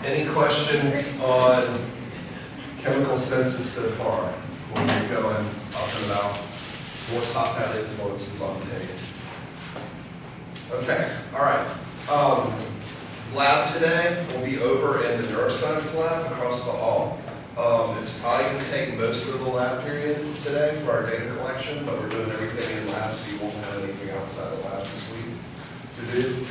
Any questions on chemical senses so far before we go on talking about more top-down influences on taste? Okay, all right. Lab today will be over in the neuroscience lab across the hall. It's probably going to take most of the lab period today for our data collection, but we're doing everything in lab, so you won't have anything outside the lab this week to do.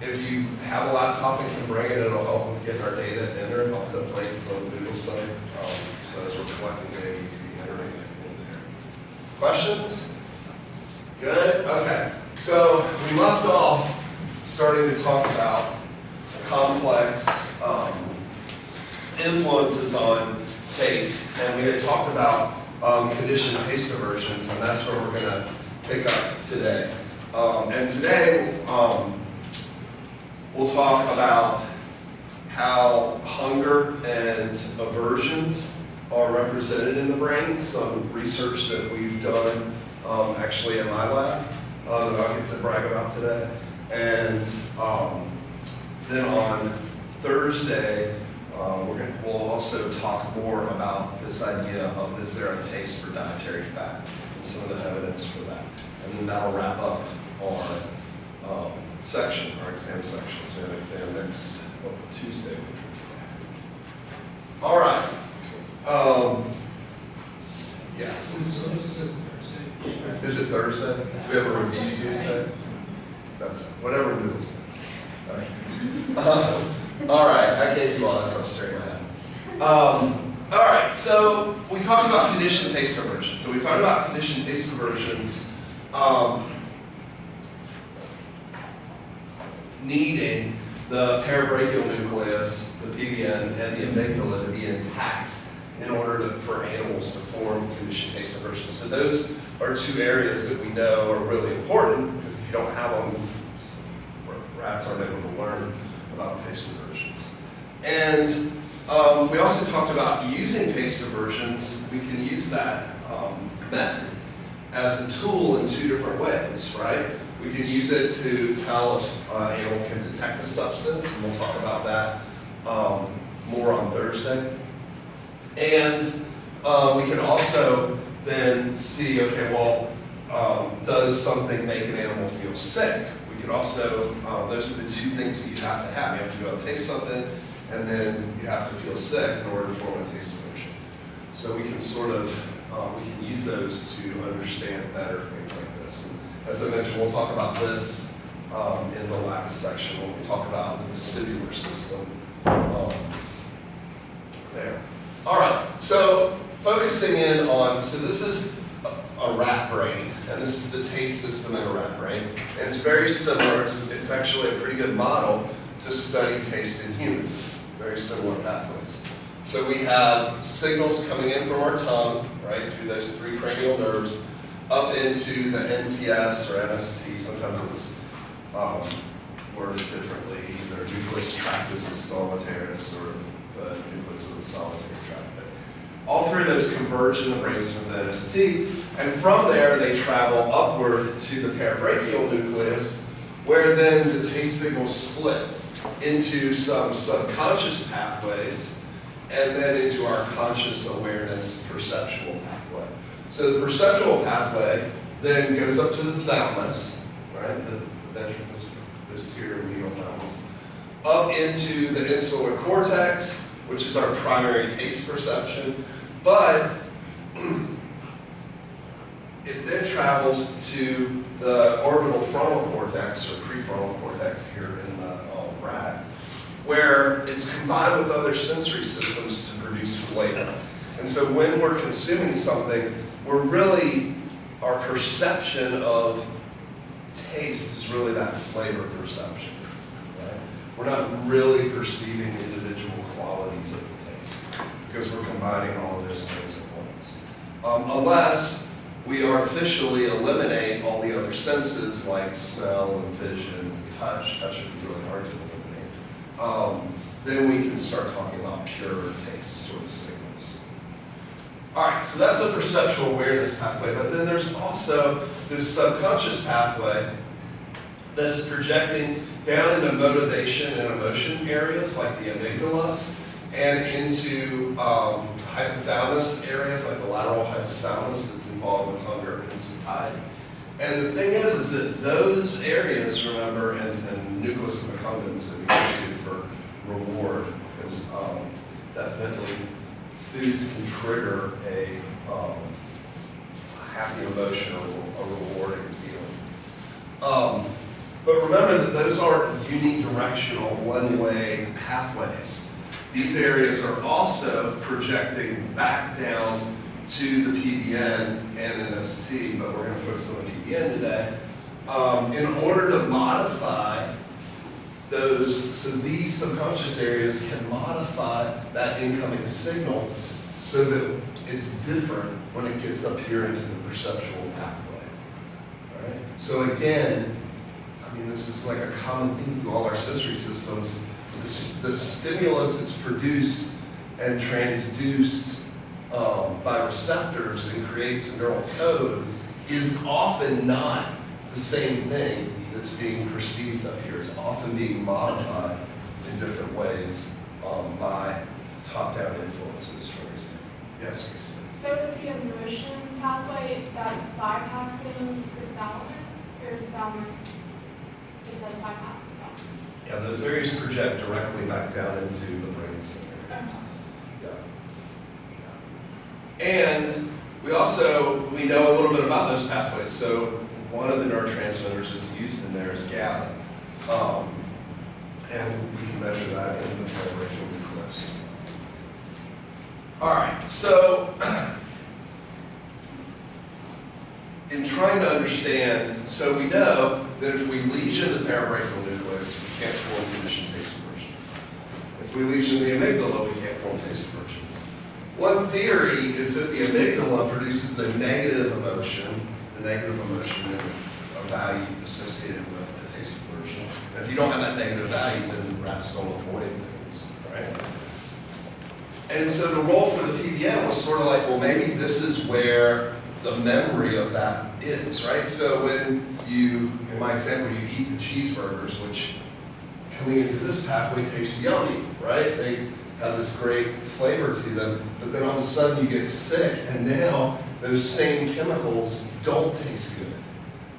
If you have a laptop and can bring it, it'll help with getting our data entered, help put plates on the Google site. So as we're collecting data, you can be entering it in there. Questions? Good? Okay. So we left off starting to talk about complex influences on taste, and we had talked about conditioned taste aversions, and that's where we're going to pick up today. And today we'll talk about how hunger and aversions are represented in the brain, some research that we've done actually in my lab that I'll get to brag about today. And then on Thursday, we'll also talk more about this idea of is there a taste for dietary fat and some of the evidence for that. And then that'll wrap up our section, our exam section. So we have an exam next Tuesday. All right. Yes. Is it Thursday? So we have a review Tuesday? That's whatever Google says. All right, I gave you all this stuff straight ahead. All right, so we talked about conditioned taste aversion. So we talked about conditioned taste aversions needing the parabrachial nucleus, the PBN, and the amygdala to be intact in order for animals to form conditioned taste aversions. So those are two areas that we know are really important, because if you don't have them, rats aren't able to learn about taste aversions. And we also talked about using taste aversions. We can use that method as a tool in two different ways, right? We can use it to tell if an animal can detect a substance, and we'll talk about that more on Thursday. And we can also then see, okay, well, does something make an animal feel sick? We could also, those are the two things that you have to have. You have to go and taste something, and then you have to feel sick in order to form a taste aversion. So we can sort of, we can use those to understand better things like this. And as I mentioned, we'll talk about this in the last section when we talk about the vestibular system there. All right, so focusing in on, so this is a rat brain, and this is the taste system in a rat brain. And it's very similar, it's actually a pretty good model to study taste in humans, very similar pathways. So we have signals coming in from our tongue, right, through those three cranial nerves, up into the NTS or NST, sometimes it's worded differently, either nucleus tractus solitarius or the nucleus of the solitary tract. All three of those converge in the brains from the NST, and from there they travel upward to the parabrachial nucleus, where then the taste signal splits into some subconscious pathways and then into our conscious awareness perceptual pathway. So the perceptual pathway then goes up to the thalamus, right, the ventricular medial thalamus, up into the insular cortex, which is our primary taste perception, but it then travels to the orbital frontal cortex, or prefrontal cortex here in the rat, where it's combined with other sensory systems to produce flavor. And so when we're consuming something, we're really, our perception of taste is really that flavor perception, right? We're not really perceiving individual qualities of the taste, because we're combining all of those things at once. Unless we artificially eliminate all the other senses like smell and vision and touch. Touch would be really hard to eliminate. Then we can start talking about pure taste sort of signals. All right, so that's the perceptual awareness pathway, but then there's also this subconscious pathway that is projecting down into motivation and emotion areas like the amygdala, and into hypothalamus areas like the lateral hypothalamus that's involved with hunger and satiety. And the thing is that those areas, remember, and nucleus accumbens that we go to for reward, because definitely foods can trigger a happy emotion or a rewarding feeling. But remember that those aren't unidirectional, one-way pathways. These areas are also projecting back down to the PBN and NST, but we're going to focus on the PBN today, in order to modify those, so these subconscious areas can modify that incoming signal so that it's different when it gets up here into the perceptual pathway. All right? So again, I mean, this is like a common theme through all our sensory systems. The stimulus that's produced and transduced by receptors and creates a neural code is often not the same thing that's being perceived up here. It's often being modified in different ways by top-down influences, for example. Yes, Lisa? So is the emotion pathway that's bypassing the thalamus, or is the thalamus, it does bypass the thalamus? Yeah, those areas project directly back down into the brainstem areas. Yeah. And we know a little bit about those pathways. So one of the neurotransmitters that's used in there is GABA. And we can measure that in the parabrachial nucleus. All right, so in trying to understand, so we know that if we lesion the parabrachial nucleus, we can't form conditioned taste aversions. If we lesion the amygdala, we can't form taste aversions. One theory is that the amygdala produces the negative emotion and a value associated with a taste aversion. And if you don't have that negative value, then rats don't avoid things, right? And so the role for the PBM was sort of like, well, maybe this is where the memory of that is, right? So when you, in my example, you eat the cheeseburgers, which coming into this pathway tastes yummy, right? They have this great flavor to them, but then all of a sudden you get sick, and now those same chemicals don't taste good.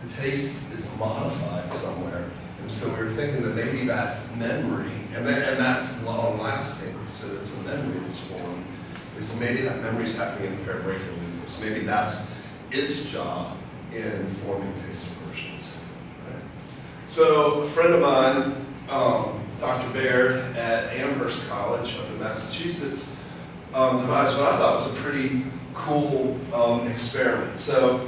The taste is modified somewhere. And so we were thinking that maybe that memory, and that's long-lasting, so it's a memory that's formed, is maybe that memory is happening in the parabrachial nucleus. Maybe that's its job in forming taste aversions. Right? So a friend of mine, Dr. Baird at Amherst College up in Massachusetts, devised what I thought was a pretty cool experiment. So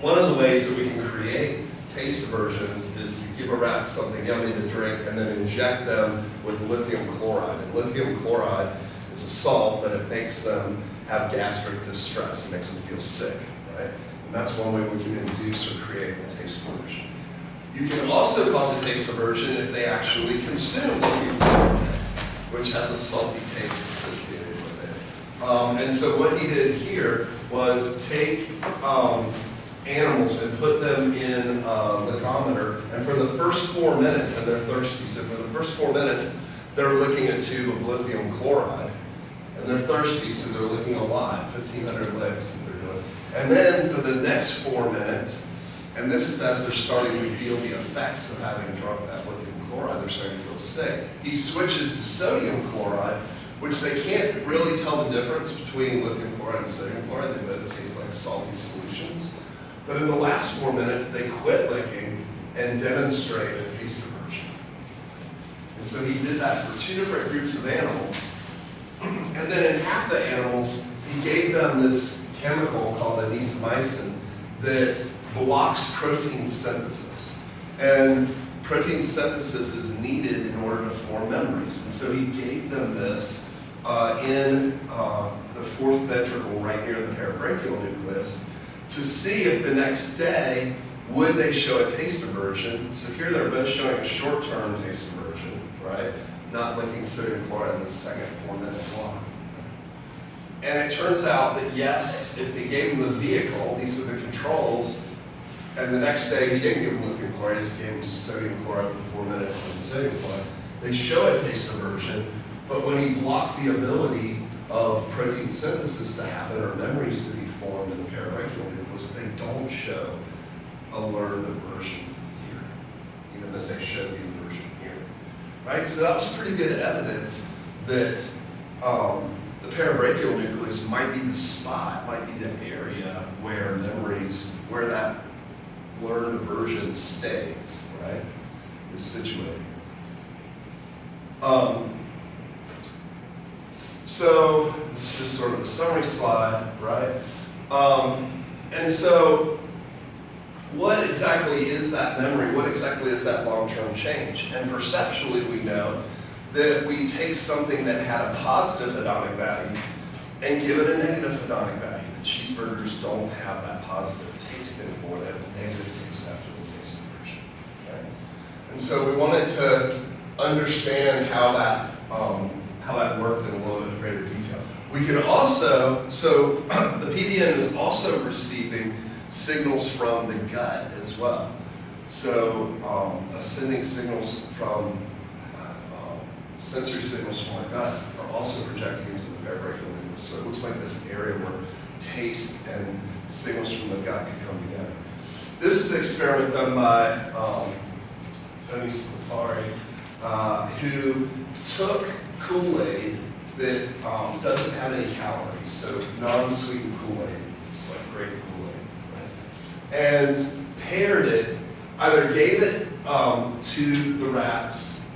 one of the ways that we can create taste aversions is to give a rat something yummy to drink and then inject them with lithium chloride. And lithium chloride is a salt, but it makes them have gastric distress. It makes them feel sick, right? And that's one way we can induce or create a taste aversion. You can also cause a taste aversion if they actually consume lithium chloride, which has a salty taste associated with it. And so what he did here was take animals and put them in a ligometer, and for the first 4 minutes, and they're thirsty, so for the first 4 minutes, they're licking a tube of lithium chloride, and they're thirsty, so they're licking a lot, 1,500 licks that they're doing. And then for the next 4 minutes, and this is as they're starting to feel the effects of having drunk that lithium chloride, they're starting to feel sick, he switches to sodium chloride, which they can't really tell the difference between lithium chloride and sodium chloride. They both taste like salty solutions. But in the last 4 minutes, they quit licking and demonstrate a taste aversion. And so he did that for 2 different groups of animals. And then in half the animals, he gave them this chemical called anisomycin that blocks protein synthesis. And protein synthesis is needed in order to form memories. And so he gave them this in the 4th ventricle right near the parabrachial nucleus to see if the next day would they show a taste aversion. So here they're both showing a short-term taste aversion, right? Not licking sodium chloride in the second 4-minute block. And it turns out that yes, if they gave them the vehicle, these are the controls, and the next day he didn't give him lithium chloride, he just gave him sodium chloride for 4 minutes and sodium chloride. They show a taste aversion, but when he blocked the ability of protein synthesis to happen or memories to be formed in the parabrachial nucleus, they don't show a learned aversion here, even though they show the aversion here. Right? So that was pretty good evidence that the parabrachial nucleus might be the spot, might be the area where memories, where that learned aversion stays, right? Is situated. So this is just sort of a summary slide, right? And so what exactly is that memory? What exactly is that long-term change? And perceptually we know that we take something that had a positive hedonic value and give it a negative hedonic value. The cheeseburgers don't have that positive taste anymore. They have a negative taste after the taste aversion. Okay? And so we wanted to understand how that worked in a little bit greater detail. We can also, so the PBN is also receiving signals from the gut as well. So ascending signals from sensory signals from our gut are also projecting into the parabrachial nucleus. So it looks like this area where taste and signals from the gut could come together. This is an experiment done by Tony Scalfari, who took Kool-Aid that doesn't have any calories, so non-sweetened Kool-Aid, it's like grape Kool-Aid, right? And paired it, either gave it to the rats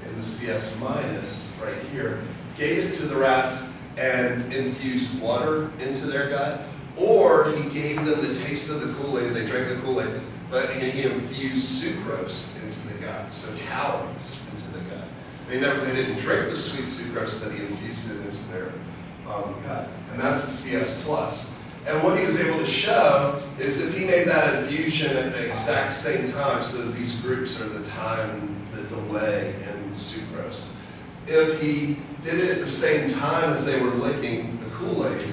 in the CS minus right here, gave it to the rats and infused water into their gut, or he gave them the taste of the Kool-Aid, they drank the Kool-Aid, but he infused sucrose into the gut, so calories into the gut. They didn't drink the sweet sucrose, but he infused it into their gut. And that's the CS plus. And what he was able to show is if he made that infusion at the exact same time, so these groups are the time, the delay in sucrose. If he did it at the same time as they were licking the Kool-Aid,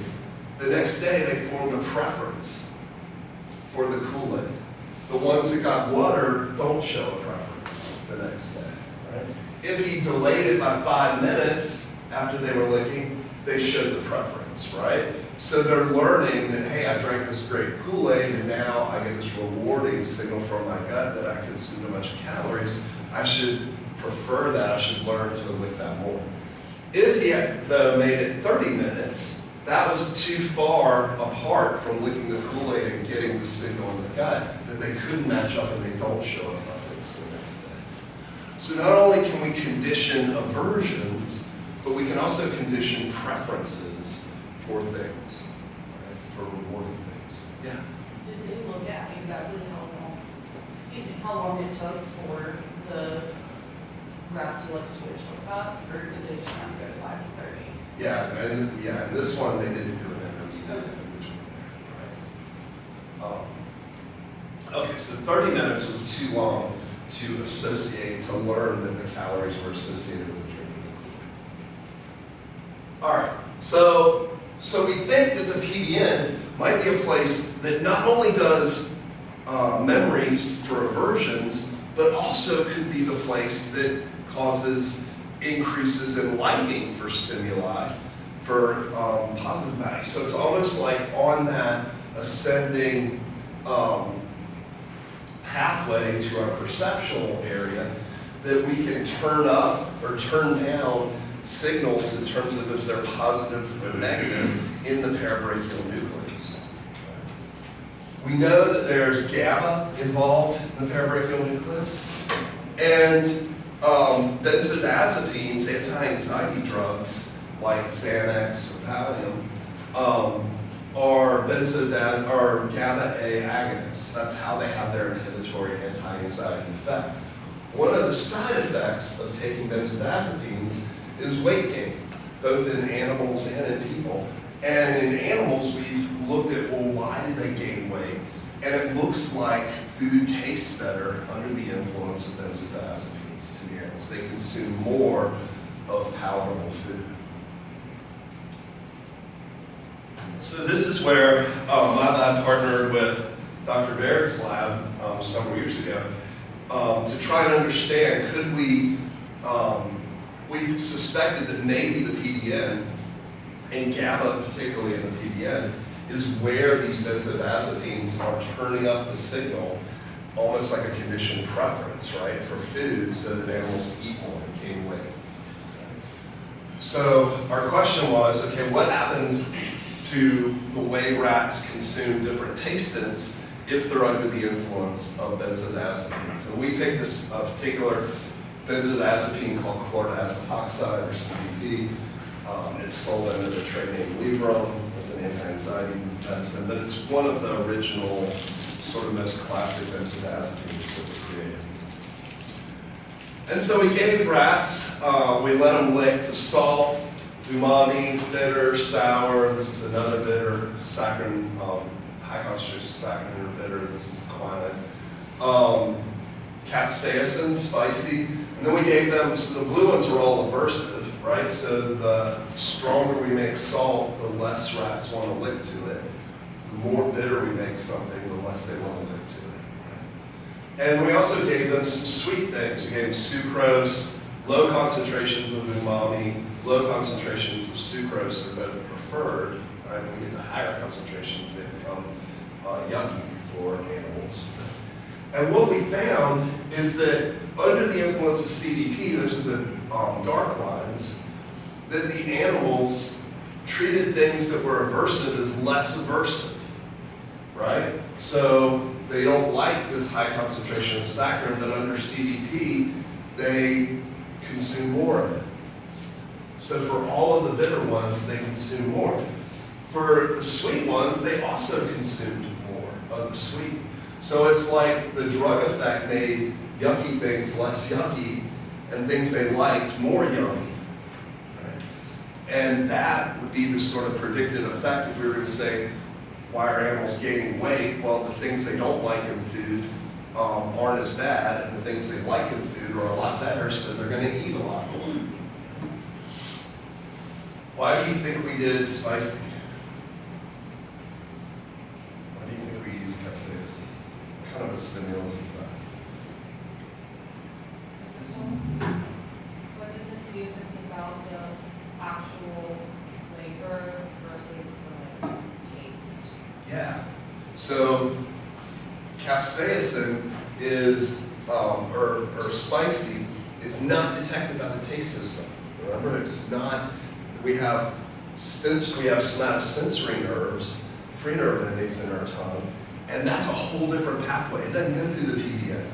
the next day they formed a preference for the Kool-Aid. The ones that got water don't show a preference the next day, right? If he delayed it by 5 minutes after they were licking, they showed the preference, right? So they're learning that, hey, I drank this great Kool-Aid and now I get this rewarding signal from my gut that I consumed a bunch of calories. I should prefer that, I should learn to lick that more. If he had, though, made it 30 minutes, that was too far apart from licking the Kool-Aid and getting the signal in the gut that they couldn't match up and they don't show a preference the next day. So not only can we condition aversions, but we can also condition preferences for things, right? For rewarding things. Yeah? Did they look at exactly how long it took for the graph to like switch like that, or did they just kind of go 5 to 30? Yeah, and this one they didn't do an intermediate in between there, right? Okay, so 30 minutes was too long to associate, to learn that the calories were associated with drinking the Kool-Aid. All right, so we think that the PBN might be a place that not only does memories for aversions, but also could be the place that causes increases in liking for stimuli for positive value. So it's almost like on that ascending pathway to our perceptual area that we can turn up or turn down signals in terms of if they're positive or negative in the parabrachial nucleus. We know that there's GABA involved in the parabrachial nucleus, and benzodiazepines, anti-anxiety drugs like Xanax or Valium, are GABA-A agonists. That's how they have their inhibitory anti-anxiety effect. One of the side effects of taking benzodiazepines is weight gain, both in animals and in people. And in animals, we've looked at, well, why do they gain weight? And it looks like food tastes better under the influence of benzodiazepines to the animals. They consume more of palatable food. So this is where my lab partnered with Dr. Baird's lab several years ago to try and understand, could we suspected that maybe the PDN, and GABA particularly in the PDN, is where these benzodiazepines are turning up the signal, almost like a conditioned preference, right, for food so that animals eat more and gain weight. So our question was, okay, what happens to the way rats consume different tastings if they're under the influence of benzodiazepines? And we picked a particular benzodiazepine called chlordiazepoxide, or CBD. It's sold under the trade name Librone as an anti-anxiety medicine, but it's one of the original, sort of most classic benzodiazepines that were created. And so we gave rats, we let them lick to salt, umami, bitter, sour. This is another bitter, saccharin, high concentration saccharin or bitter. This is quinine. Capsaicin, spicy. And then we gave them, so the blue ones are all aversive, right? So the stronger we make salt, the less rats want to lick to it. The more bitter we make something, the less they want to lick to it. Right? And we also gave them some sweet things. We gave them sucrose, low concentrations of umami, low concentrations of sucrose are both preferred. Right? When we get to higher concentrations, they become yucky for animals. And what we found is that under the influence of CDP, those are the dark lines, that the animals treated things that were aversive as less aversive, right? So they don't like this high concentration of saccharin, but under CDP, they consume more of it. So for all of the bitter ones, they consume more. For the sweet ones, they also consumed more of the sweet. So it's like the drug effect made yucky things less yucky and things they liked more yummy. Right? And that would be the sort of predicted effect if we were going to say, why are animals gaining weight? Well, the things they don't like in food aren't as bad, and the things they like in food are a lot better, so they're going to eat a lot more. Why do you think we did spicy? Why do you think we used capsaicin? What kind of a stimulus is that? Was it to see if it's about the actual flavor versus the taste? Yeah. So capsaicin is, or spicy, is not detected by the taste system. Remember, it's not. We have somatosensory nerves, free nerve endings in our tongue, and that's a whole different pathway. It doesn't go through the PDN,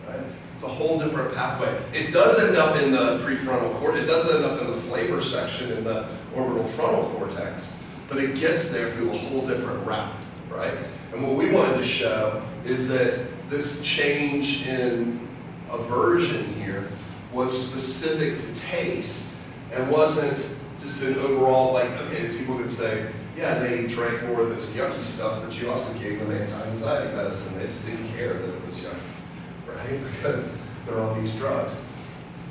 right? It's a whole different pathway. It does end up in the prefrontal cortex. It does end up in the flavor section in the orbital frontal cortex, but it gets there through a whole different route, right? And what we wanted to show is that this change in aversion here was specific to taste and wasn't just an overall, like, okay, people could say, yeah, they drank more of this yucky stuff, but you also gave them anti-anxiety medicine. They just didn't care that it was yucky, right? Because they're on these drugs.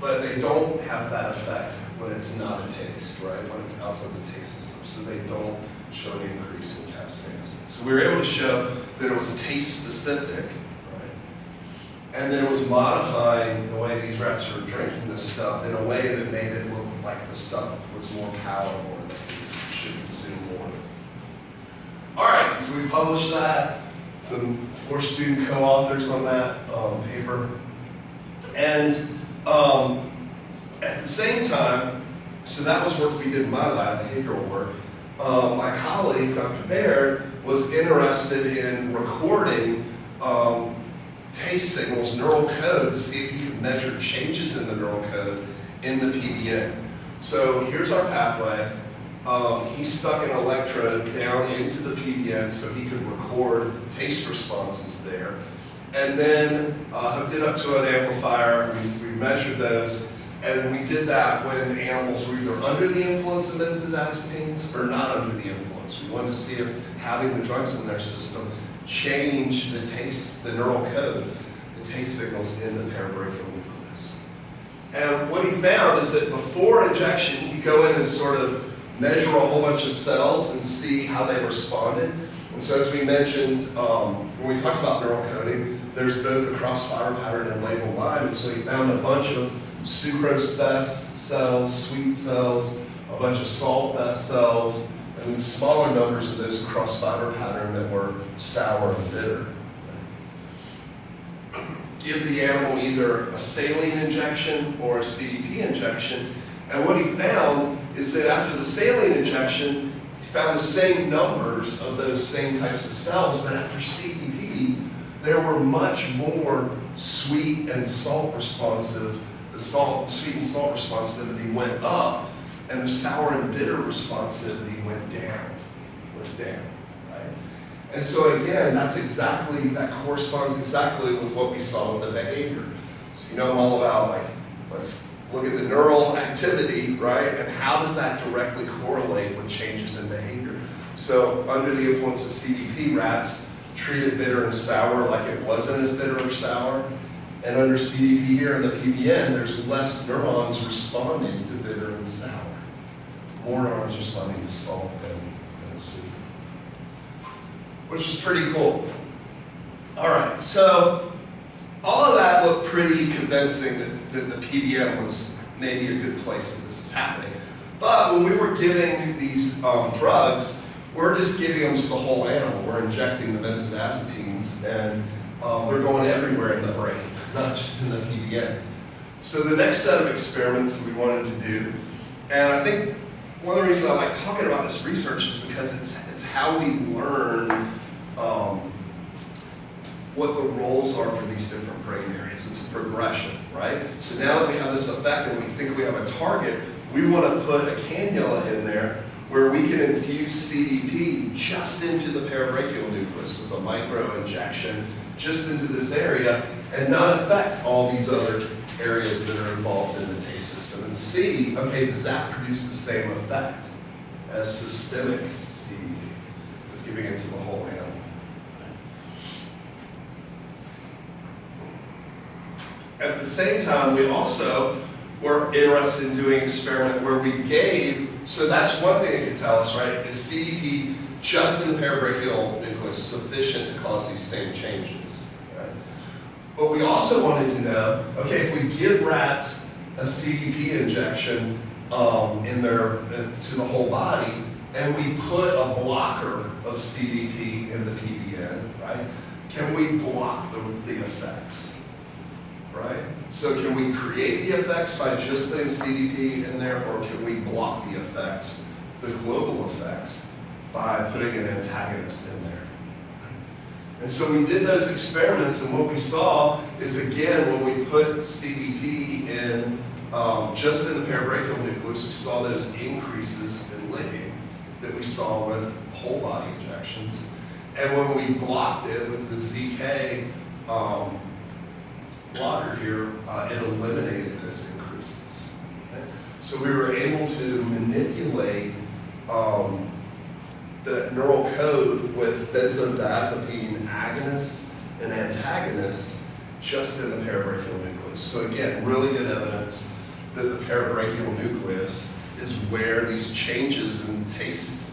But they don't have that effect when it's not a taste, right? When it's outside the taste system. So they don't show an increase in capsaicin. So we were able to show that it was taste specific, right? And that it was modifying the way these rats were drinking this stuff in a way that made it look like the stuff was more palatable and that they should consume more. All right, so we published that. Some 4 student co-authors on that paper. And at the same time, so that was work we did in my lab, behavioral work. My colleague, Dr. Baird, was interested in recording taste signals, neural code, to see if he could measure changes in the neural code in the PDN. So here's our pathway. He stuck an electrode down into the PDN so he could record taste responses there. And then hooked it up to an amplifier. We measured those. And we did that when animals were either under the influence of benzodiazepines or not under the influence. We wanted to see if having the drugs in their system changed the taste, the neural code, the taste signals in the parabrachial nucleus. And what he found is that before injection, he could go in and sort of measure a whole bunch of cells and see how they responded. And so as we mentioned, when we talked about neural coding, there's both a cross-fiber pattern and label line. So we found a bunch of sucrose-best cells, sweet cells, a bunch of salt-best cells, and then smaller numbers of those cross-fiber pattern that were sour and bitter. Give the animal either a saline injection or a CDP injection, and what he found is that after the saline injection, he found the same numbers of those same types of cells, but after CDP, there were much more sweet and salt responsive. The sweet and salt responsivity went up, and the sour and bitter responsivity went down. Right? And so again, that corresponds exactly with what we saw with the behavior. So you know I'm all about, like, let's look at the neural activity, right? And how does that directly correlate with changes in behavior? So under the influence of CDP, rats treated bitter and sour like it wasn't as bitter or sour. And under CDP here in the PBN, there's less neurons responding to bitter and sour. More neurons responding to salt and sweet. Which is pretty cool. All right, so all of that looked pretty convincing that the PBM was maybe a good place that this is happening. But when we were giving these drugs, we're just giving them to the whole animal. We're injecting the benzodiazepines, and they're going everywhere in the brain, not just in the PBM. So the next set of experiments that we wanted to do, and I think one of the reasons I like talking about this research is because it's how we learn what the roles are for these different brain areas. It's a progression, right? So now that we have this effect and we think we have a target, we want to put a cannula in there where we can infuse CDP just into the parabrachial nucleus with a micro injection just into this area and not affect all these other areas that are involved in the taste system and see, okay, does that produce the same effect as systemic CDP? It's giving it to the whole animal. At the same time, we also were interested in doing an experiment where we gave, so that's one thing it can tell us, right, is CDP just in the parabrachial nucleus sufficient to cause these same changes, right? But we also wanted to know, okay, if we give rats a CDP injection to the whole body, and we put a blocker of CDP in the PBN, right, can we block the effects? Right? So can we create the effects by just putting CDP in there, or can we block the effects, the global effects, by putting an antagonist in there? And so we did those experiments, and what we saw is, again, when we put CDP in just in the parabrachial nucleus, we saw those increases in licking that we saw with whole body injections. And when we blocked it with the ZK blocker here, it eliminated those increases. Okay? So we were able to manipulate the neural code with benzodiazepine agonists and antagonists just in the parabrachial nucleus. So again, really good evidence that the parabrachial nucleus is where these changes in taste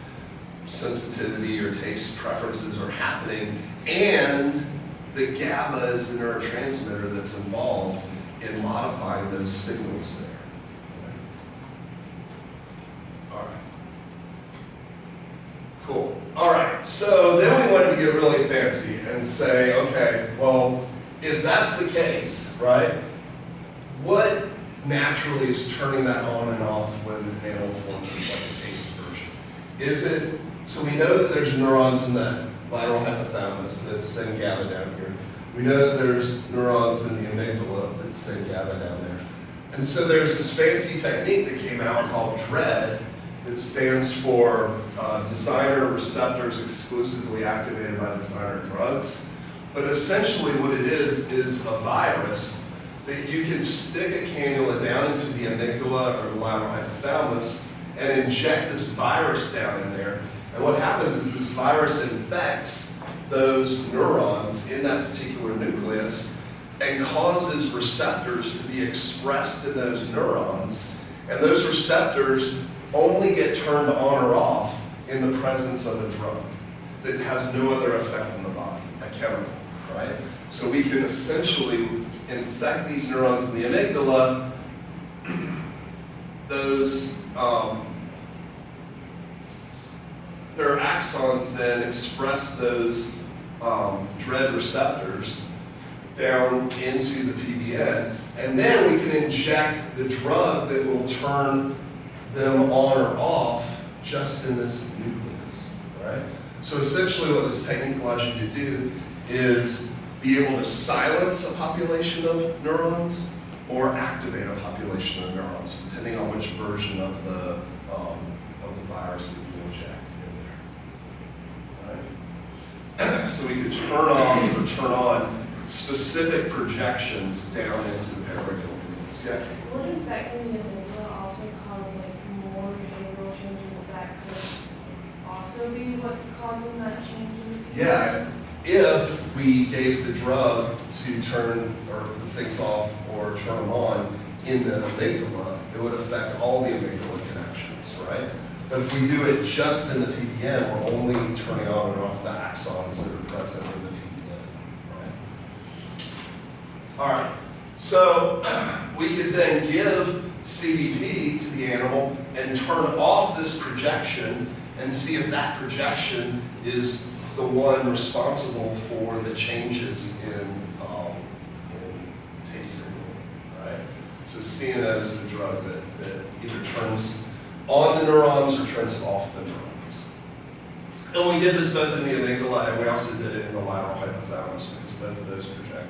sensitivity or taste preferences are happening, and the GABA is the neurotransmitter that's involved in modifying those signals there. All right. Cool. All right, so then we wanted to get really fancy and say, okay, well, if that's the case, right, what naturally is turning that on and off when the animal forms like a taste aversion? Is it, so we know that there's neurons in that lateral hypothalamus that send GABA down here. We know that there's neurons in the amygdala that send GABA down there. And so there's this fancy technique that came out called DREAD that stands for designer receptors exclusively activated by designer drugs. But essentially what it is a virus that you can stick a cannula down into the amygdala or the lateral hypothalamus and inject this virus down in there. And what happens is this virus infects those neurons in that particular nucleus and causes receptors to be expressed in those neurons. And those receptors only get turned on or off in the presence of a drug. that has no other effect on the body, a chemical, right? So we can essentially infect these neurons in the amygdala. Those, their axons then express those dread receptors down into the PDN, and then we can inject the drug that will turn them on or off just in this nucleus, right? So essentially what this technique allows you to do is be able to silence a population of neurons or activate a population of neurons, depending on which version of the virus that you inject in there, right? So we could turn off or turn on specific projections down into the parabrachial nucleus. Yeah? Would infecting the amygdala also cause like more behavioral changes that could also be what's causing that change in the Yeah, if we gave the drug to turn or the things off or turn them on in the amygdala, it would affect all the amygdala connections, right? But if we do it just in the PDN, we're only turning on and off the axons that are present in the PDN, right? All right, so we could then give CDP to the animal and turn off this projection and see if that projection is the one responsible for the changes in taste signaling, right? So CNO is the drug that either turns on the neurons or turns off the neurons. And we did this both in the amygdala and we also did it in the lateral hypothalamus because both of those project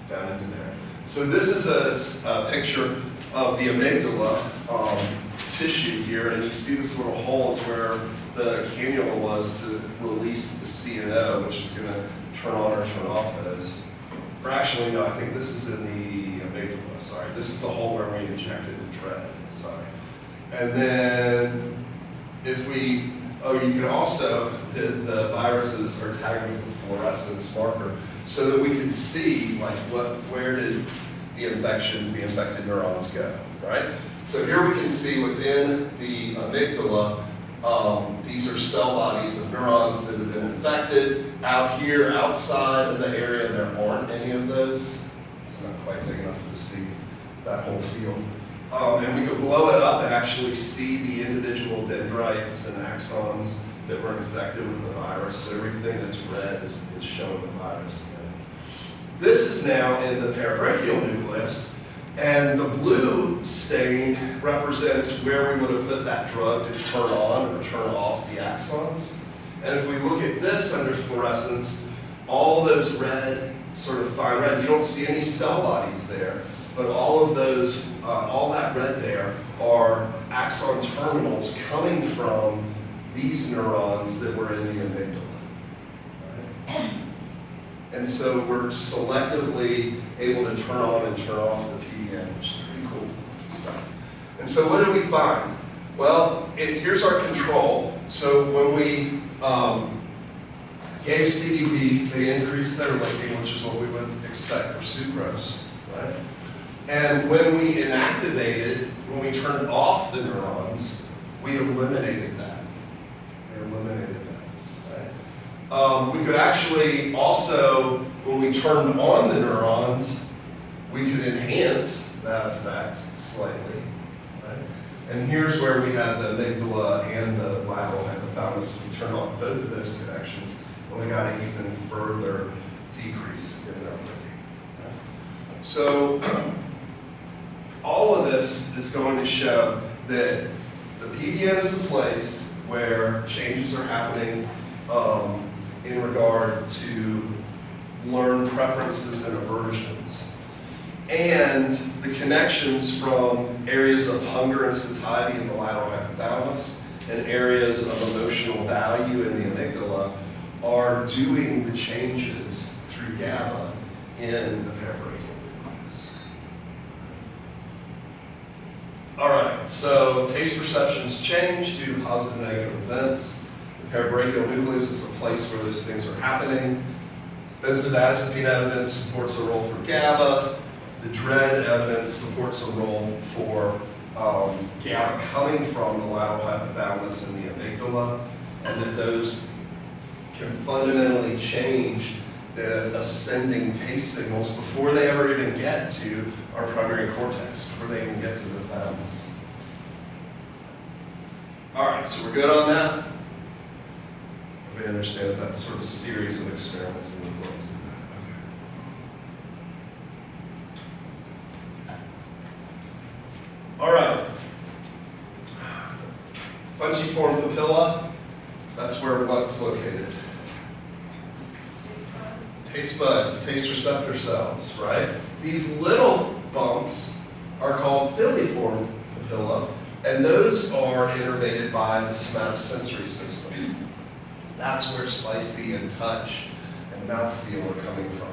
down into there. So this is a picture of the amygdala tissue here, and you see this little hole is where the cannula was to release the CNO, which is going to turn on or turn off those. Or actually, no, I think this is in the amygdala, sorry. This is the hole where we injected the dread, sorry. And then if we, you can also, the viruses are tagged with a fluorescence marker so that we can see like where did the infected neurons go, right? So here we can see within the amygdala, these are cell bodies of neurons that have been infected. Out here, outside of the area, there aren't any of those. It's not quite big enough to see that whole field. And we could blow it up and actually see the individual dendrites and axons that were infected with the virus. So everything that's red is showing the virus in it. This is now in the parabrachial nucleus. And the blue stain represents where we would have put that drug to turn on or turn off the axons. And if we look at this under fluorescence, all those red, sort of fine red, you don't see any cell bodies there, but all of those, all that red there are axon terminals coming from these neurons that were in the amygdala. Right? And so we're selectively able to turn on and turn off the PDN, which is pretty cool stuff. And so what did we find? Well, here's our control. So when we gave CDP, they increased their linking, which is what we would expect for sucrose, right? And when we inactivated, when we turned off the neurons, we eliminated that. We eliminated that, right? We could actually also, when we turned on the neurons, we could enhance that effect slightly, right? And here's where we had the amygdala and the lateral hypothalamus. We turned off both of those connections, and we got an even further decrease in their linking. Right? So all of this is going to show that the PDN is the place where changes are happening in regard to learned preferences and aversions. And the connections from areas of hunger and satiety in the lateral hypothalamus and areas of emotional value in the amygdala are doing the changes through GABA in the parabrachial nucleus. All right, so taste perceptions change due to positive and negative events. The parabrachial nucleus is the place where those things are happening. Benzodiazepine evidence supports a role for GABA. The dread evidence supports a role for GABA coming from the lateral hypothalamus and the amygdala, and that those can fundamentally change the ascending taste signals before they ever even get to our primary cortex, before they even get to the thalamus. All right, so we're good on that? Everybody understands that sort of series of experiments and the importance of that. Okay. All right. Fungiform papilla, that's where what's located? Taste buds, taste receptor cells, right? These little bumps are called filiform papilla, and those are innervated by the somatosensory system. That's where spicy and touch and mouthfeel are coming from.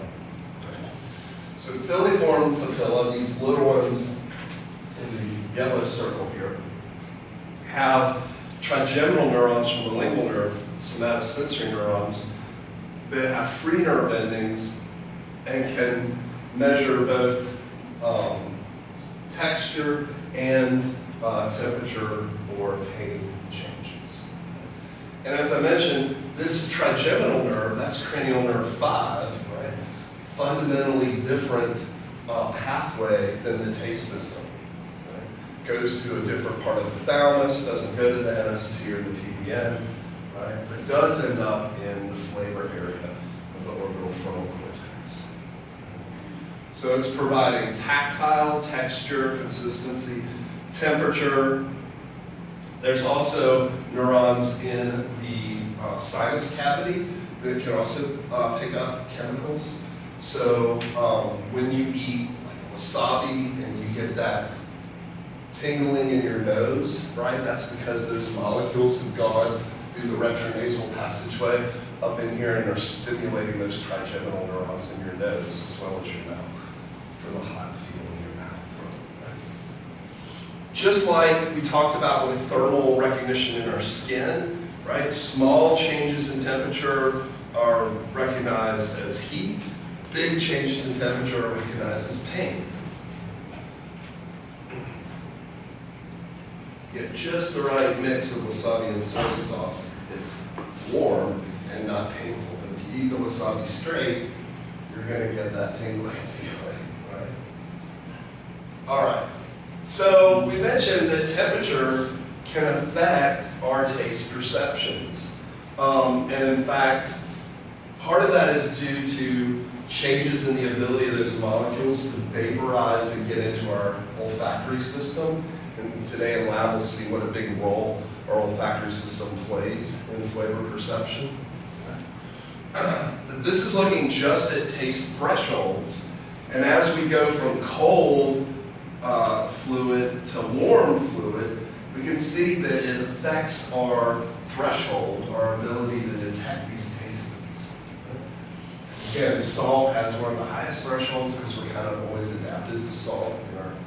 So filiform papilla, these little ones in the yellow circle here, have trigeminal neurons from the lingual nerve, somatosensory neurons, that have free nerve endings and can measure both texture and temperature or pain changes. And as I mentioned, this trigeminal nerve, that's cranial nerve 5, right? Fundamentally different pathway than the taste system. Right? Goes to a different part of the thalamus, doesn't go to the NST or the PDN, right? But does end up in the flavor area of the orbital frontal cortex. So it's providing tactile, texture, consistency, temperature. There's also neurons in the sinus cavity that can also pick up chemicals. So when you eat like wasabi and you get that tingling in your nose, right? That's because those molecules have gone through the retronasal passageway up in here and are stimulating those trigeminal neurons in your nose as well as your mouth for the hot feel in your mouth. Right? Just like we talked about with thermal recognition in our skin, right? Small changes in temperature are recognized as heat. Big changes in temperature are recognized as pain. Get just the right mix of wasabi and soy sauce. It's warm and not painful. But if you eat the wasabi straight, you're going to get that tingling feeling, right? All right. So we mentioned that temperature can affect our taste perceptions. And in fact, part of that is due to changes in the ability of those molecules to vaporize and get into our olfactory system. And today in lab we'll see what a big role our olfactory system plays in flavor perception. This is looking just at taste thresholds. And as we go from cold fluid to warm fluid, we can see that it affects our threshold, our ability to detect these tastes. Again, salt has one of the highest thresholds because we're kind of always adapted to salt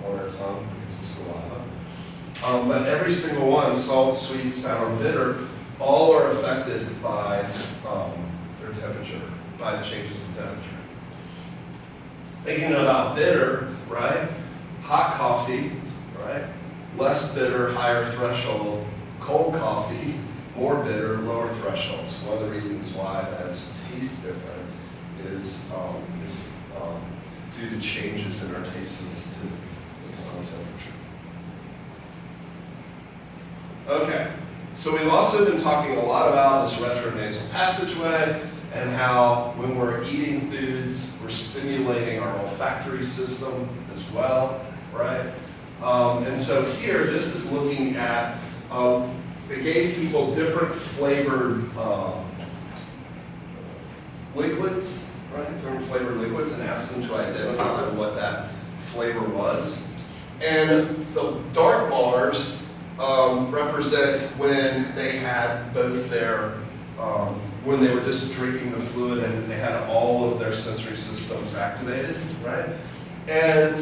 on our tongue because of saliva. But every single one, salt, sweet, sour, bitter, all are affected by their temperature, by changes in temperature. Thinking about bitter, right? Hot coffee, right? Less bitter, higher threshold. Cold coffee, more bitter, lower thresholds. One of the reasons why that tastes different is due to changes in our taste sensitivity based on temperature. Okay, so we've also been talking a lot about this retronasal passageway and how when we're eating foods, we're stimulating our olfactory system as well, right? And so here, this is looking at, they gave people different flavored liquids, right? Different flavored liquids and asked them to identify what that flavor was. And the dark bars represent when they had both their, when they were just drinking the fluid and they had all of their sensory systems activated, right? And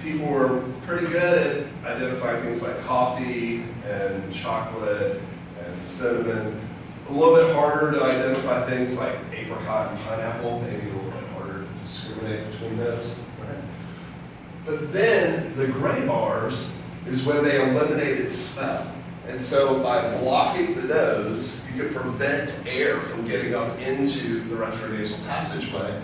people were pretty good at identifying things like coffee and chocolate and cinnamon. A little bit harder to identify things like apricot and pineapple, maybe a little bit harder to discriminate between those, right? But then the gray bars is when they eliminated smell. And so by blocking the nose, you can prevent air from getting up into the retronasal passageway.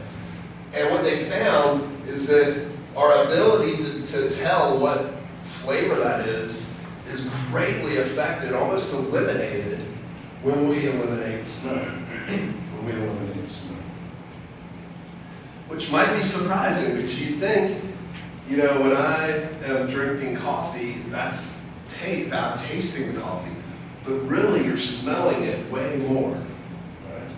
And what they found is that our ability to tell what flavor that is greatly affected, almost eliminated, when we eliminate snow. Which might be surprising, because you'd think, you know, when I am drinking coffee, that's I'm tasting the coffee, but really you're smelling it way more. Right?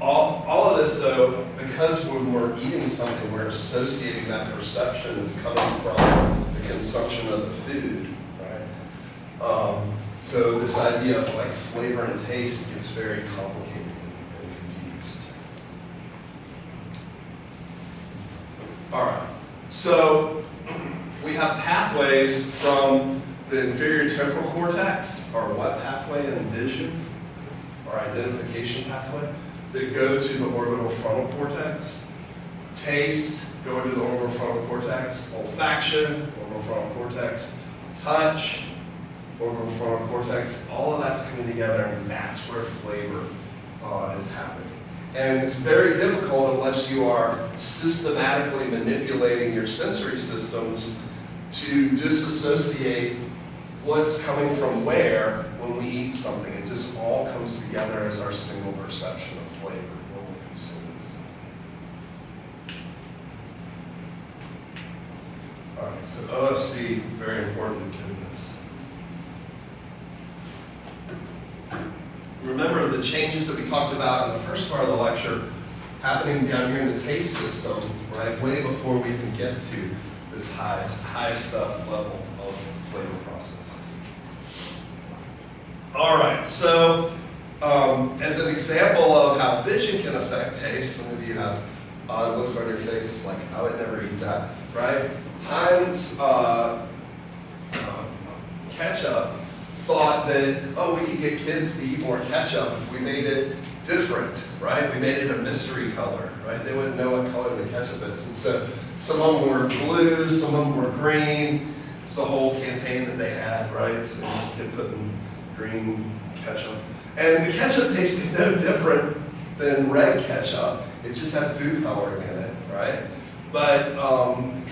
All of this, though, because when we're eating something, we're associating that perception as coming from the consumption of the food. Right? So this idea of like flavor and taste gets very complicated and confused. All right, so we have pathways from the inferior temporal cortex, our what pathway in vision, our identification pathway, that go to the orbital frontal cortex. Taste, go into the orbital frontal cortex. Olfaction, orbital frontal cortex. Touch, orbital frontal cortex. All of that's coming together, and that's where flavor is happening. And it's very difficult unless you are systematically manipulating your sensory systems to disassociate what's coming from where when we eat something. It just all comes together as our single perception of flavor when we're consuming something. All right, so OFC, very important in this. Remember the changes that we talked about in the first part of the lecture happening down here in the taste system, right, way before we even get to this highest level of flavor process. All right, so as an example of how vision can affect taste, some of you have odd looks on your face. It's like, I would never eat that, right? Heinz ketchup thought that, oh, we could get kids to eat more ketchup if we made it different, right? We made it a mystery color, right? They wouldn't know what color the ketchup is. And so some of them were blue, some of them were green. It's the whole campaign that they had, right? So they just kept putting green ketchup. And the ketchup tasted no different than red ketchup. It just had food coloring in it, right? But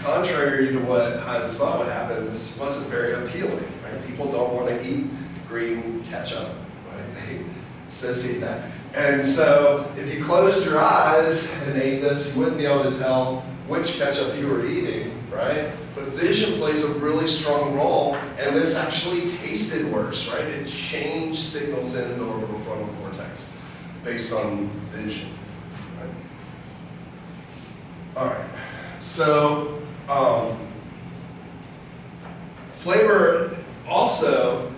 contrary to what Heinz thought would happen, this wasn't very appealing, right? People don't want to eat green ketchup, right? They associate that. And so if you closed your eyes and ate this, you wouldn't be able to tell which ketchup you were eating, right? But vision plays a really strong role, and this actually tasted worse, right? It changed signals in the orbital frontal cortex based on vision, right? All right, so flavor also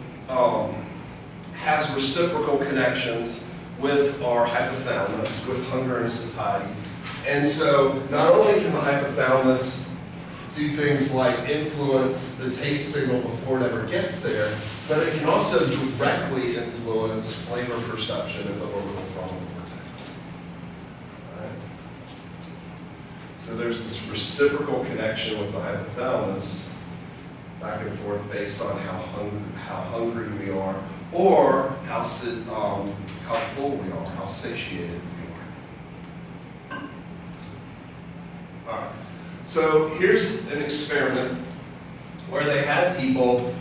has reciprocal connections with our hypothalamus, with hunger and satiety. And so not only can the hypothalamus do things like influence the taste signal before it ever gets there, but it can also directly influence flavor perception in the orbital frontal cortex. Right? So there's this reciprocal connection with the hypothalamus, back and forth based on how hungry we are, or how full we are, how satiated we are. All right. So here's an experiment where they had people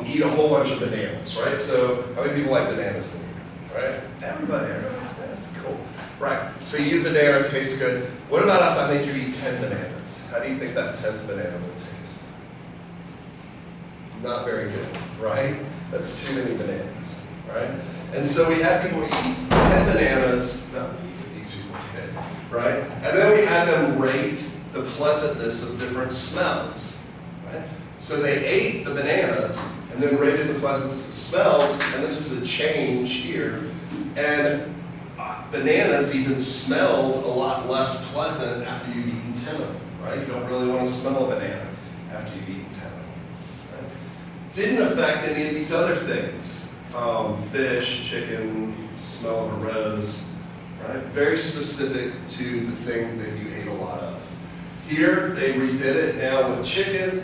eat a whole bunch of bananas, right? So how many people like bananas in here, right? Everybody likes bananas, cool. Right, so you eat a banana, it tastes good. What about if I made you eat 10 bananas? How do you think that 10th banana would taste? Not very good, right? That's too many bananas, right? And so we had people eat 10 bananas, not me, but these people did, right? And then we had them rate the pleasantness of different smells, right? So they ate the bananas and then rated the pleasantness of smells, and this is a change here. And bananas even smelled a lot less pleasant after you've eaten 10 of them, right? You don't really want to smell a banana after you've eaten 10 of them, right? Didn't affect any of these other things. Fish, chicken, smell of a rose, right? Very specific to the thing that you ate a lot of. Here, they redid it now with chicken.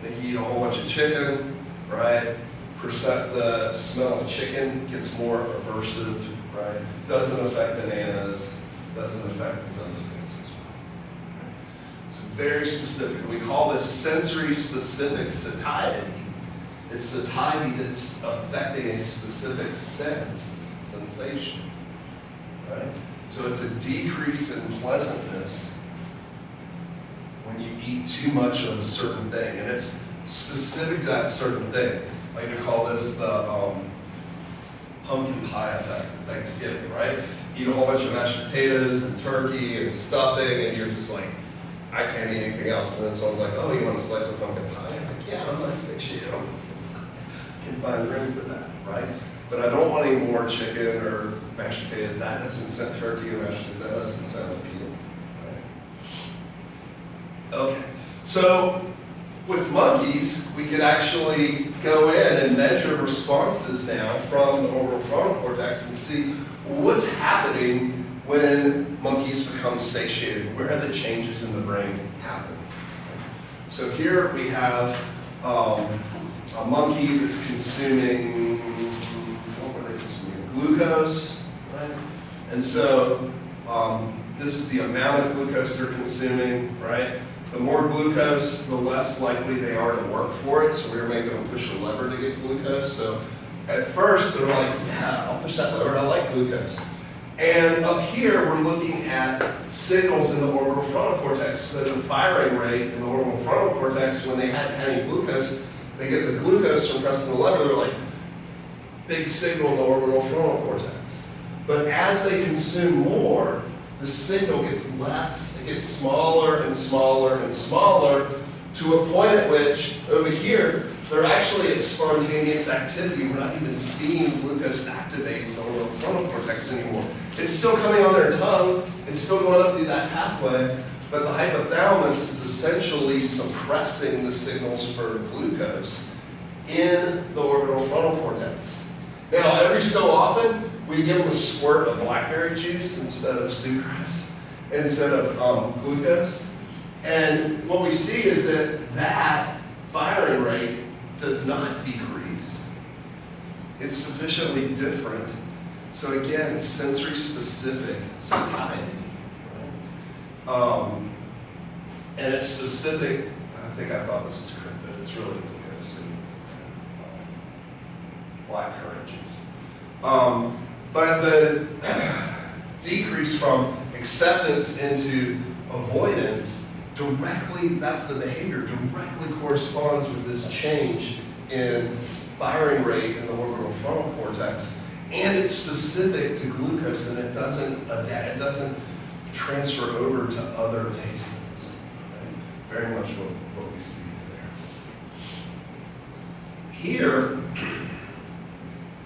They eat a whole bunch of chicken, right? The smell of chicken gets more aversive, right? Doesn't affect bananas, doesn't affect these other things as well. It's very specific. We call this sensory specific satiety. It's satiety that's affecting a specific sensation, right? So it's a decrease in pleasantness when you eat too much of a certain thing, and it's specific to that certain thing. I like to call this the pumpkin pie effect at Thanksgiving, right? Eat a whole bunch of mashed potatoes and turkey and stuffing, and you're just like, I can't eat anything else. And then someone's like, oh, you want a slice of pumpkin pie? I'm like, yeah, I'm not satiated. I can find room for that, right? But I don't want any more chicken or mashed potatoes. That doesn't sound turkey or mashed potatoes. That doesn't sound appealing, right? Okay, so with monkeys, we could actually go in and measure responses now from the orbitofrontal cortex and see what's happening when monkeys become satiated. Where the changes in the brain happen. So here we have a monkey that's consuming, what were they consuming? Glucose, right? And so this is the amount of glucose they're consuming, right? The more glucose, the less likely they are to work for it. So we were making them push a lever to get glucose. So at first they're like, yeah, I'll push that lever, I like glucose. And up here we're looking at signals in the orbital frontal cortex. So the firing rate in the orbital frontal cortex, when they hadn't had any glucose, they get the glucose from pressing the lever, they're like, big signal in the orbital frontal cortex. But as they consume more, the signal gets less, it gets smaller and smaller and smaller, to a point at which, over here, they're actually at spontaneous activity. We're not even seeing glucose activate in the orbital frontal cortex anymore. It's still coming on their tongue, it's still going up through that pathway, but the hypothalamus is essentially suppressing the signals for glucose in the orbital frontal cortex. Now, every so often, we give them a squirt of blackberry juice instead of sucrose, instead of glucose. And what we see is that firing rate does not decrease. It's sufficiently different. So again, sensory specific satiety. Right? And it's specific, I thought this was correct, but it's really glucose and blackcurrant juice. But the decrease from acceptance into avoidance directly, that's the behavior, directly corresponds with this change in firing rate in the orbital frontal cortex. And it's specific to glucose, and it doesn't adapt, it doesn't transfer over to other taste buds. Right? Very much what we see there. Here,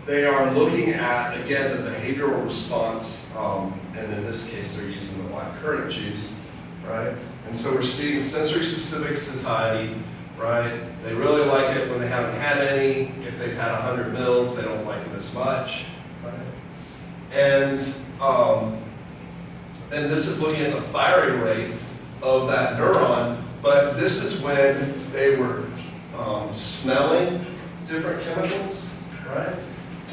they are looking at, again, the behavioral response, and in this case, they're using the blackcurrant juice, right? And so we're seeing sensory-specific satiety, right? They really like it when they haven't had any. If they've had 100 mils, they don't like it as much, right? And this is looking at the firing rate of that neuron, but this is when they were smelling different chemicals, right?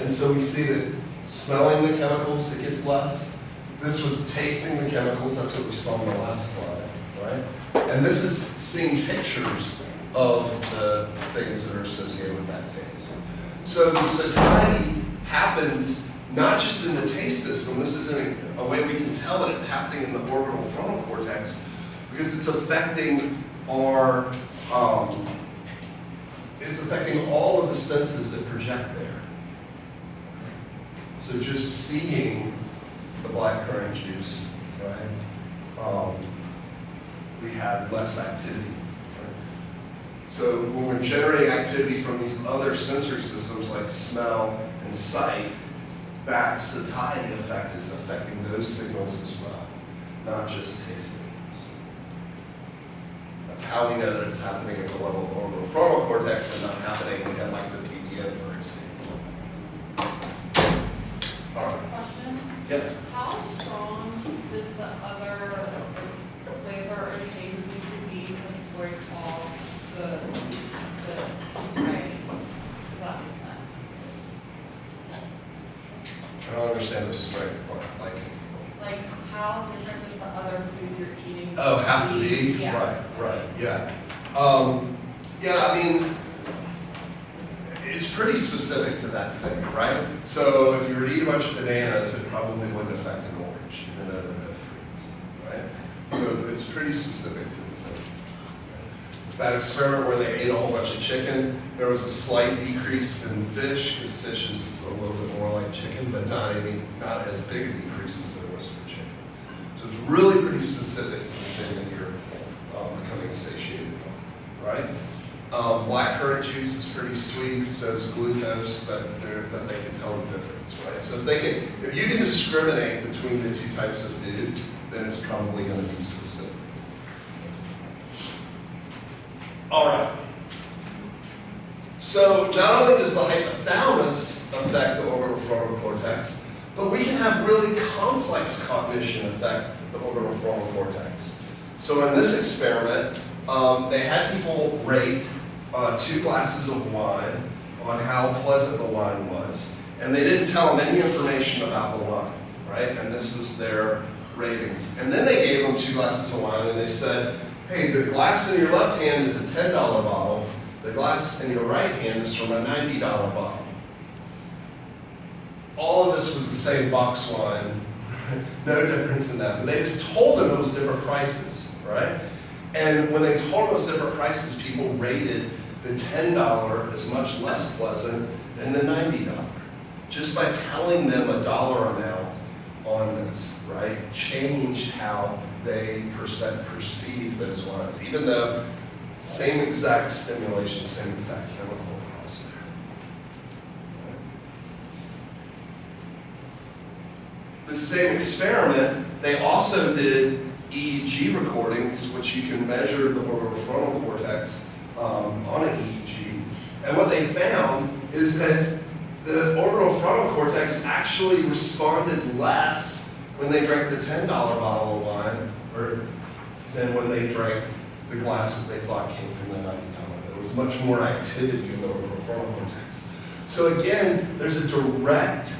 And so we see that smelling the chemicals, it gets less. This was tasting the chemicals, that's what we saw on the last slide, right? And this is seeing pictures of the things that are associated with that taste. So the satiety happens not just in the taste system, this is in a way we can tell that it's happening in the orbital frontal cortex, because it's affecting our, it's affecting all of the senses that project there. So just seeing the blackcurrant juice, right? We have less activity. Right? So when we're generating activity from these other sensory systems like smell and sight, that satiety effect is affecting those signals as well, not just taste signals. That's how we know that it's happening at the level of orbital frontal cortex and not happening at like the PBN, for example. All right. Question? Yeah. How strong does the other flavor or taste need to be to break off the satiety? understand the strength part. Like, how different does the other food you're eating? Oh, have to be? Yes. Right, yeah. Yeah, I mean, it's pretty specific to that thing, right? So if you were to eat a bunch of bananas, it probably wouldn't affect an orange, even though they're both fruits, right? So it's pretty specific to the thing. That experiment where they ate a whole bunch of chicken, there was a slight decrease in fish, because fish is a little bit more like chicken, but not as big a decrease as there was for chicken. So it's really pretty specific to the thing that you're becoming satiated on, right? Blackcurrant juice is pretty sweet, so it's glucose, but they can tell the difference, right? So if you can discriminate between the two types of food, then it's probably going to be specific. All right. So not only does the hypothalamus affect the orbitofrontal cortex, but we can have really complex cognition affect the orbitofrontal cortex. So in this experiment, they had people rate 2 glasses of wine on how pleasant the wine was, and they didn't tell them any information about the wine, right? And this was their ratings. And then they gave them 2 glasses of wine, and they said, hey, the glass in your left hand is a $10 bottle, the glass in your right hand is from a $90 bottle. All of this was the same box wine, no difference in that, but they just told them it was different prices, right? And when they told us different prices, people rated the $10 as much less pleasant than the $90. Just by telling them a dollar amount on this, right, changed how they perceive those wines, even though same exact stimulation, same exact chemical across there. The same experiment, they also did EEG recordings, which you can measure the orbitofrontal cortex on an EEG. And what they found is that the orbitofrontal cortex actually responded less when they drank the $10 bottle of wine than when they drank the glass that they thought came from the $90. There was much more activity in the orbitofrontal cortex. So again, there's a direct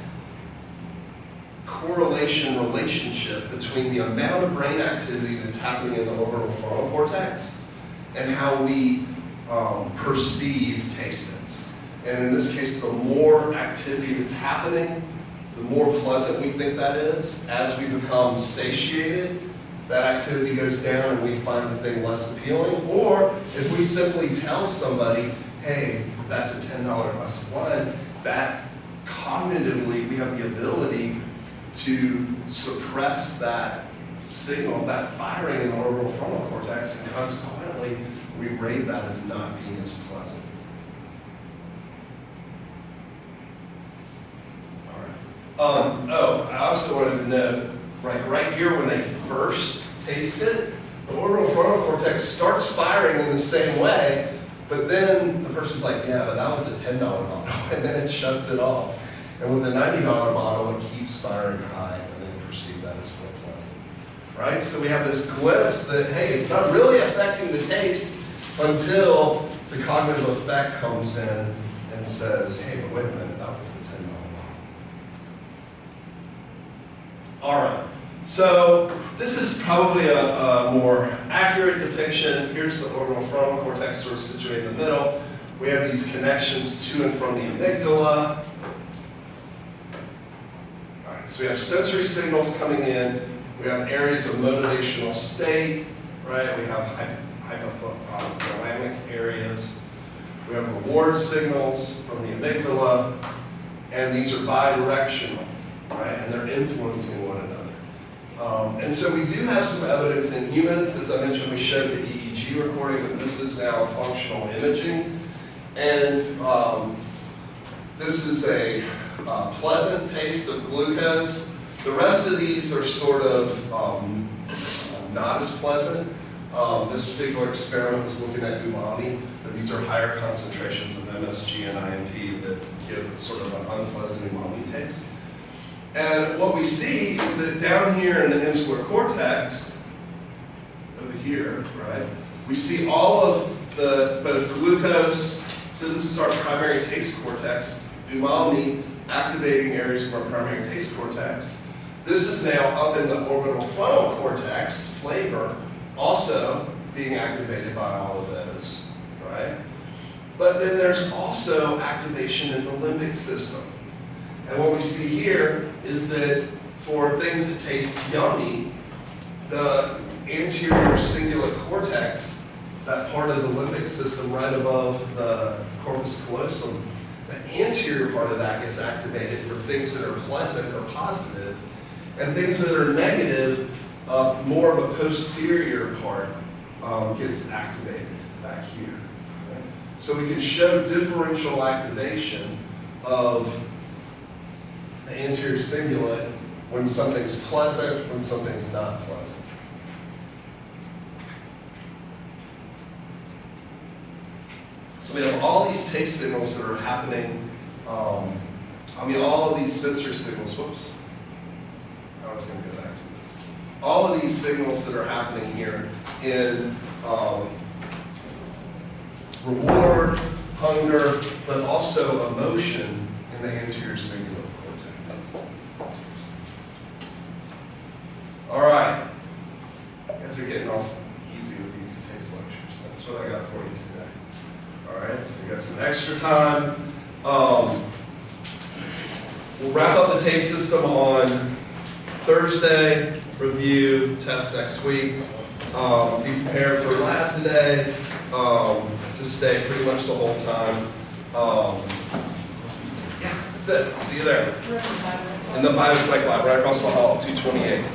correlation relationship between the amount of brain activity that's happening in the orbitofrontal cortex and how we perceive tastes. And in this case, the more activity that's happening, the more pleasant we think that is. As we become satiated, that activity goes down and we find the thing less appealing. Or if we simply tell somebody, hey, that's a $10 glass of wine, that cognitively we have the ability to suppress that signal, that firing in the orbitofrontal cortex, and consequently, we rate that as not being as pleasant. All right. I also wanted to note, right here when they first taste it, the orbitofrontal cortex starts firing in the same way, but then the person's like, yeah, but that was the $10 bottle, and then it shuts it off. And with the $90 bottle, it keeps firing high, and they perceive that as more pleasant. Right? So we have this glimpse that, hey, it's not really affecting the taste until the cognitive effect comes in and says, hey, but wait a minute, that was the $10 bottle. All right. So this is probably a more accurate depiction. Here's the orbitofrontal cortex sort of situated in the middle. We have these connections to and from the amygdala. So we have sensory signals coming in, we have areas of motivational state, right? We have hypothalamic areas. We have reward signals from the amygdala, and these are bidirectional, right? And they're influencing one another. And so we do have some evidence in humans. As I mentioned, we showed the EEG recording, that this is now functional imaging. And this is a pleasant taste of glucose. The rest of these are sort of not as pleasant. This particular experiment was looking at umami, but these are higher concentrations of MSG and IMP that give sort of an unpleasant umami taste. And what we see is that down here in the insular cortex, over here, right, we see all of both glucose, so this is our primary taste cortex, umami, activating areas of our primary taste cortex. This is now up in the orbital frontal cortex, flavor, also being activated by all of those, right? But then there's also activation in the limbic system. And what we see here is that for things that taste yummy, the anterior cingulate cortex, that part of the limbic system right above the corpus callosum, the anterior part of that gets activated for things that are pleasant or positive, and things that are negative, more of a posterior part gets activated back here. Right? So we can show differential activation of the anterior cingulate when something's pleasant, when something's not pleasant. So we have all these taste signals that are happening, all of these sensor signals, whoops, I was going to go back to this. All of these signals that are happening here in reward, hunger, but also emotion in the anterior cingulate cortex. All right, you guys are getting off easy with these taste lectures. That's what I got for you today. All right, so you got some extra time. We'll wrap up the taste system on Thursday, review, test next week. Be prepared for lab today to stay pretty much the whole time. Yeah, that's it. See you there. In the biopsych lab, right across the hall, 228.